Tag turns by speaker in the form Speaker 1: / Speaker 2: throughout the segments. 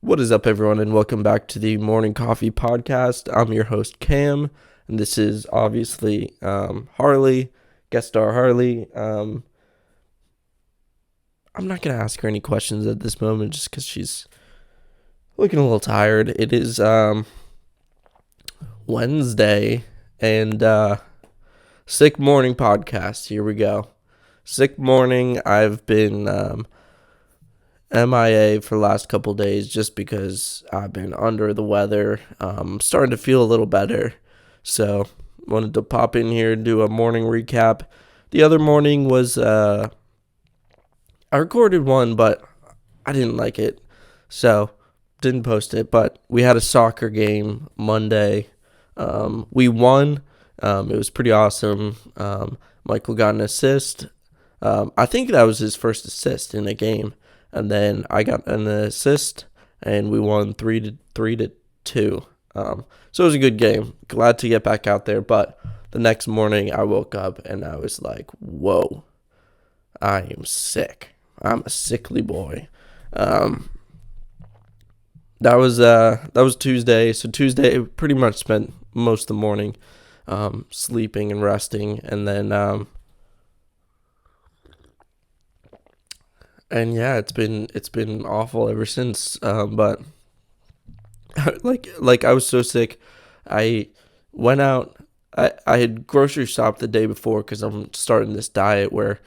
Speaker 1: What is up, everyone, and welcome back to the Morning Coffee Podcast. I'm your host, Cam, and this is obviously Harley, guest star Harley. I'm not going to ask her any questions at this moment just because she's looking a little tired. It is Wednesday, and sick morning podcast. Here we go. Sick morning. I've been MIA for the last couple days just because I've been under the weather. Starting to feel a little better, so wanted to pop in here and do a morning recap. The other morning was I recorded one, but I didn't like it, so didn't post it. But we had a soccer game Monday. We won. It was pretty awesome. Michael got an assist. I think that was his first assist in a game. And then I got an assist, and we won 3-2. So it was a good game. Glad to get back out there. But the next morning, I woke up and I was like, "Whoa, I am sick. I'm a sickly boy." That was Tuesday. So Tuesday, pretty much spent most of the morning sleeping and resting, and then and yeah, it's been awful ever since. But like I was so sick, I went out. I had grocery shopped the day before because I'm starting this diet where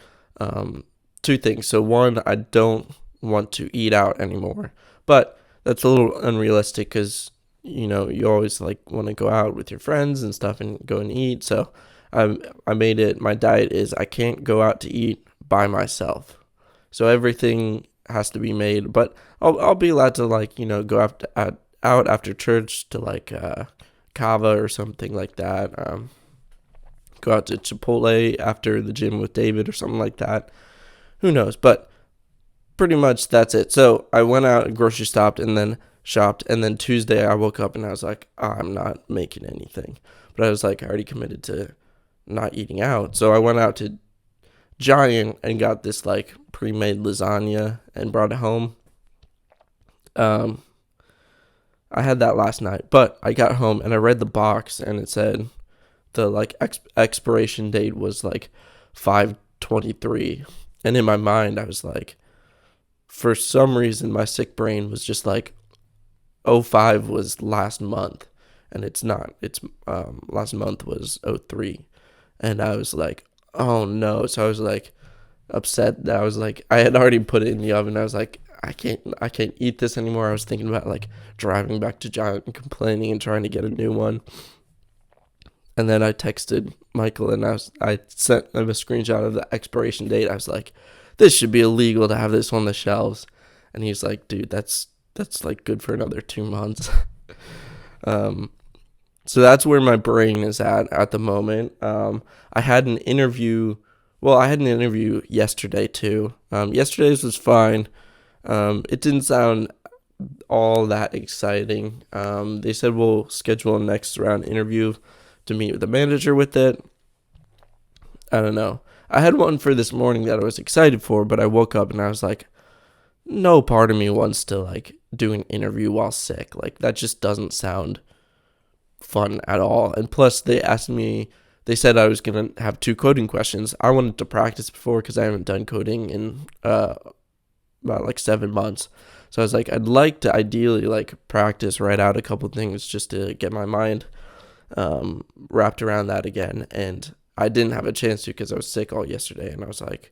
Speaker 1: two things. So one, I don't want to eat out anymore, but that's a little unrealistic because you always like want to go out with your friends and stuff and go and eat. So I made it. My diet is I can't go out to eat by myself. So everything has to be made, but I'll be allowed to go out after church to like Kava or something like that. Go out to Chipotle after the gym with David or something like that. Who knows? But pretty much that's it. So I went out and grocery shopped, and then Tuesday I woke up and I was like, I'm not making anything. But I was like, I already committed to not eating out, so I went out to Giant and got this like pre-made lasagna and brought it home. I had that last night, but I got home and I read the box and it said the like expiration date was like 5/23, and in my mind I was like, for some reason my sick brain was just like 05 was last month, and it's not. It's last month was 03, and I was like, oh no. So I was like upset that I had already put it in the oven. I was like, I can't eat this anymore. I was thinking about like driving back to Giant and complaining and trying to get a new one. And then I texted Michael and I sent him a screenshot of the expiration date. I was like, this should be illegal to have this on the shelves. And he's like, dude, that's like good for another 2 months. So that's where my brain is at the moment. I had an interview. Well, I had an interview yesterday too. Yesterday's was fine. It didn't sound all that exciting. They said we'll schedule a next round interview to meet with the manager with it. I don't know. I had one for this morning that I was excited for, but I woke up and I was like, no part of me wants to like do an interview while sick. Like that just doesn't sound fun at all. And plus they said I was gonna have 2 coding questions. I wanted to practice before because I haven't done coding in about like 7 months. So I was like, I'd like to ideally like practice, write out a couple things just to get my mind wrapped around that again. And I didn't have a chance to because I was sick all yesterday, and I was like,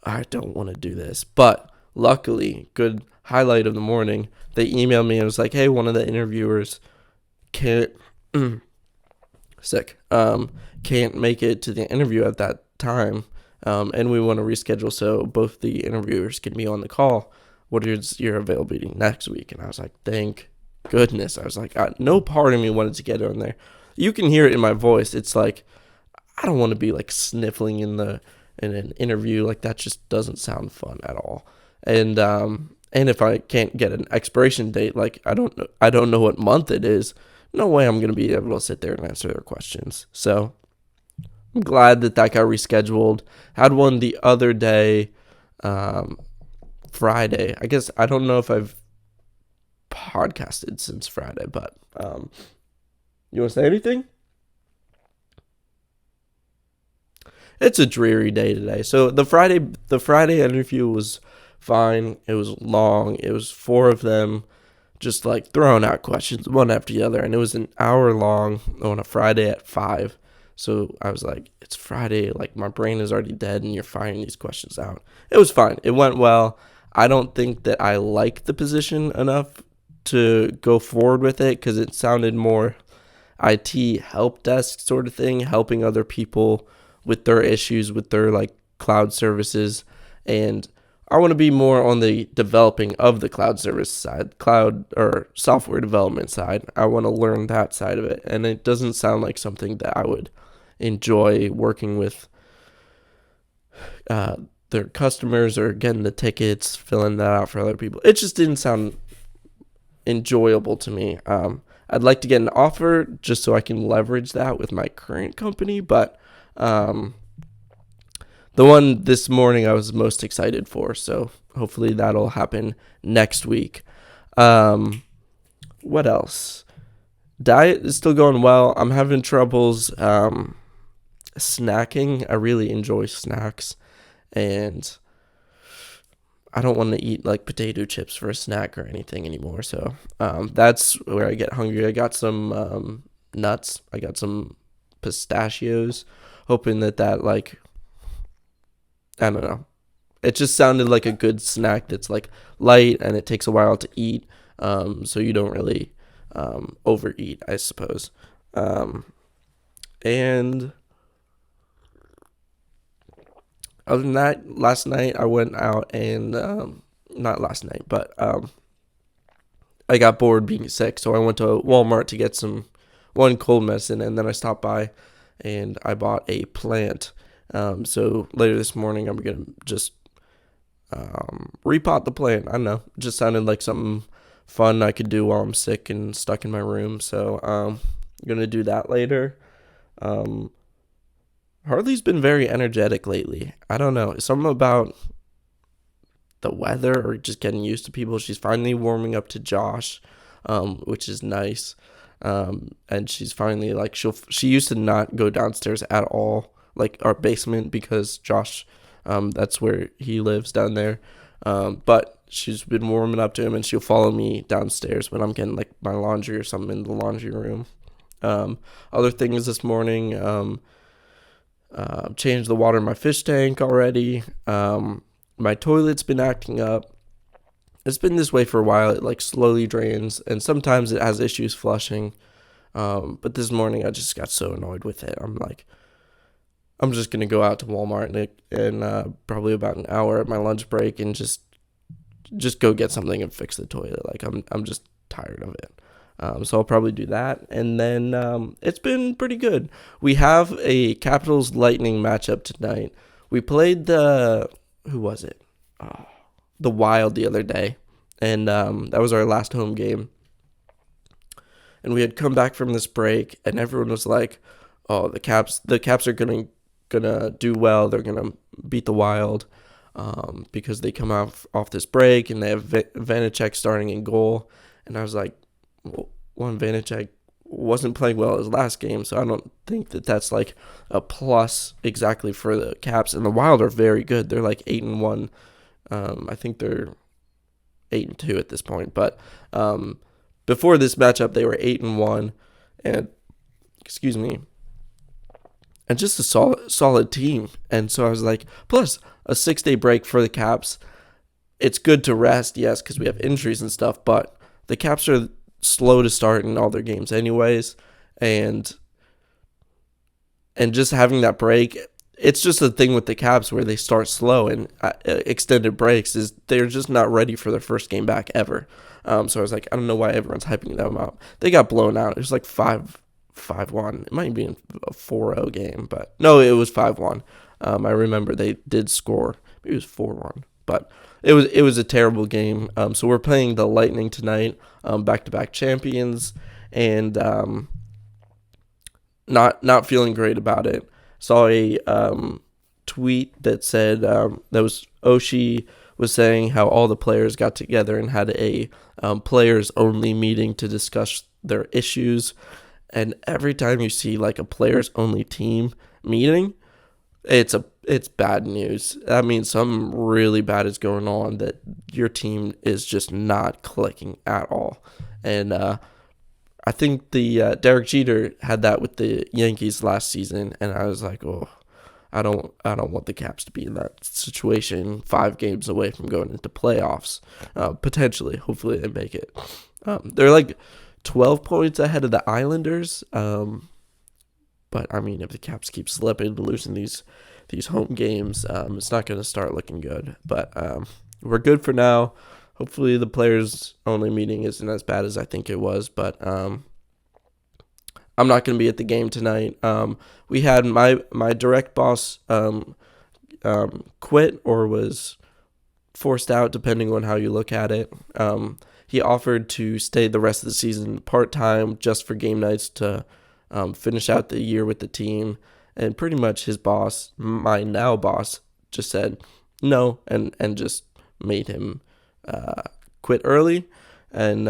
Speaker 1: I don't want to do this. But luckily, good highlight of the morning, they emailed me and was like, hey, one of the interviewers can't make it to the interview at that time, and we want to reschedule so both the interviewers can be on the call. What is your availability next week? And I was like, thank goodness. I was like, no part of me wanted to get on there. You can hear it in my voice. It's like I don't want to be like sniffling in an interview. Like that just doesn't sound fun at all. And if I can't get an expiration date, like I don't know what month it is, no way I'm going to be able to sit there and answer their questions. So I'm glad that got rescheduled. Had one the other day, Friday. I guess I don't know if I've podcasted since Friday, but you want to say anything? It's a dreary day today. So the Friday interview was fine. It was long. It was 4 of them, just like throwing out questions one after the other, and it was an hour long on a Friday at 5. So I was like, it's Friday, like my brain is already dead, and you're firing these questions out. It was fine. It went well. I don't think that I like the position enough to go forward with it because it sounded more IT help desk sort of thing, helping other people with their issues with their like cloud services. And I want to be more on the developing of the cloud service side, cloud or software development side. I want to learn that side of it. And it doesn't sound like something that I would enjoy working with their customers or getting the tickets, filling that out for other people. It just didn't sound enjoyable to me. I'd like to get an offer just so I can leverage that with my current company, but the one this morning I was most excited for, so hopefully that'll happen next week. What else? Diet is still going well. I'm having troubles snacking. I really enjoy snacks, and I don't want to eat like potato chips for a snack or anything anymore. So that's where I get hungry. I got some nuts. I got some pistachios, hoping that like, I don't know. It just sounded like a good snack that's like light and it takes a while to eat. So you don't really overeat, I suppose. And other than that, last night I went out and not last night, but I got bored being sick, so I went to Walmart to get one cold medicine, and then I stopped by and I bought a plant. So later this morning I'm gonna just repot the plant. I don't know, it just sounded like something fun I could do while I'm sick and stuck in my room. So I'm gonna do that later. Harley's been very energetic lately. I don't know. Something about the weather or just getting used to people. She's finally warming up to Josh, which is nice. And she's finally like, she used to not go downstairs at all, like our basement, because Josh, that's where he lives down there. But she's been warming up to him, and she'll follow me downstairs when I'm getting like my laundry or something in the laundry room. Other things this morning, changed the water in my fish tank already. My toilet's been acting up. It's been this way for a while. It like slowly drains, and sometimes it has issues flushing. But this morning I just got so annoyed with it. I'm like, I'm just gonna go out to Walmart in probably about an hour at my lunch break and just go get something and fix the toilet. Like I'm just tired of it. So I'll probably do that. And then it's been pretty good. We have a Capitals Lightning matchup tonight. We played who was it? The Wild the other day. And that was our last home game. And we had come back from this break, and everyone was like, oh, the Caps are gonna do well. They're gonna beat the Wild because they come off this break and they have Vanacek starting in goal. And I was like, one, Vanacek wasn't playing well his last game, so I don't think that's like a plus exactly for the Caps. And the Wild are very good. They're like 8-1. I think they're 8-2 at this point. But before this matchup, they were 8-1, and excuse me, and just a solid team. And so I was like, plus a 6-day break for the Caps. It's good to rest, yes, because we have injuries and stuff, but the Caps are slow to start in all their games anyways, and just having that break, it's just a thing with the Caps where they start slow, and extended breaks is they're just not ready for their first game back ever. So I was like, I don't know why everyone's hyping them up. They got blown out. It was like 5-1. It might be a 4-0 game, but no, it was 5-1. I remember they did score. Maybe it was 4-1, but it was a terrible game. So we're playing the Lightning tonight, back-to-back champions, and not feeling great about it. Saw a tweet that said that was Oshie was saying how all the players got together and had a players only meeting to discuss their issues. And every time you see like a players only team meeting, it's bad news. That means something really bad is going on, that your team is just not clicking at all. And I think the Derek Jeter had that with the Yankees last season, and I was like, oh, I don't want the Caps to be in that situation 5 games away from going into playoffs. Potentially, hopefully they make it. They're like 12 points ahead of the Islanders. But I mean, if the Caps keep slipping and losing these home games, it's not going to start looking good. But we're good for now. Hopefully the players only meeting isn't as bad as I think it was. But I'm not going to be at the game tonight. We had my direct boss quit or was forced out, depending on how you look at it. He offered to stay the rest of the season part-time just for game nights to finish out the year with the team. And pretty much his boss, my now boss, just said no and just made him quit early. And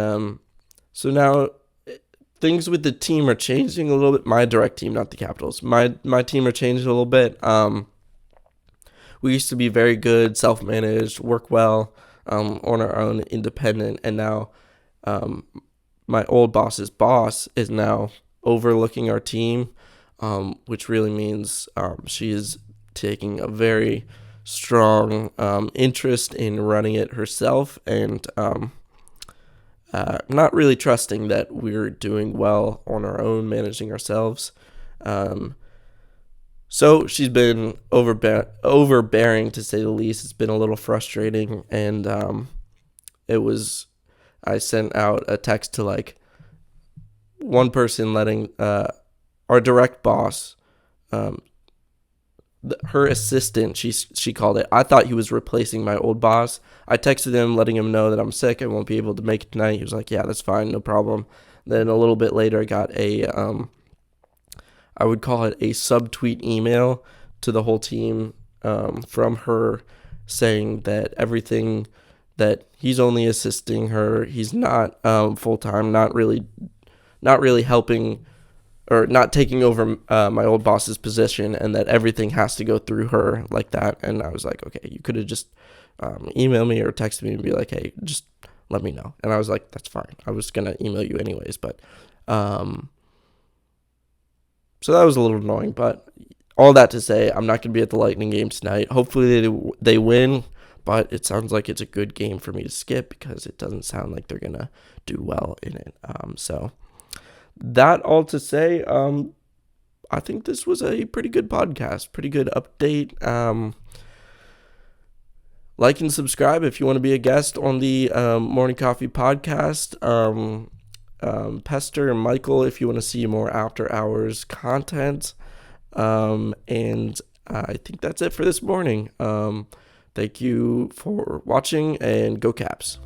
Speaker 1: so now things with the team are changing a little bit. My direct team, not the Capitals. My team are changing a little bit. We used to be very good, self-managed, work well, on our own, independent. And now my old boss's boss is now overlooking our team, which really means she is taking a very strong interest in running it herself, and not really trusting that we're doing well on our own, managing ourselves. So she's been overbearing, to say the least. It's been a little frustrating, and I sent out a text to like one person letting our direct boss, her assistant, she called it. I thought he was replacing my old boss. I texted him letting him know that I'm sick, I won't be able to make it tonight. He was like, yeah, that's fine, no problem. Then a little bit later I got a I would call it a subtweet email to the whole team from her, saying that everything, that he's only assisting her, he's not full-time, not really helping or not taking over my old boss's position, and that everything has to go through her like that. And I was like, okay, you could have just emailed me or texted me and be like, hey, just let me know. And I was like, that's fine. I was going to email you anyways. But so that was a little annoying. But all that to say, I'm not going to be at the Lightning game tonight. Hopefully they win, but it sounds like it's a good game for me to skip because it doesn't sound like they're going to do well in it. So that all to say, I think this was a pretty good podcast, pretty good update. Like and subscribe if you want to be a guest on the Morning Coffee podcast. Pester and Michael if you want to see more after hours content. And I think that's it for this morning. Thank you for watching, and go Caps.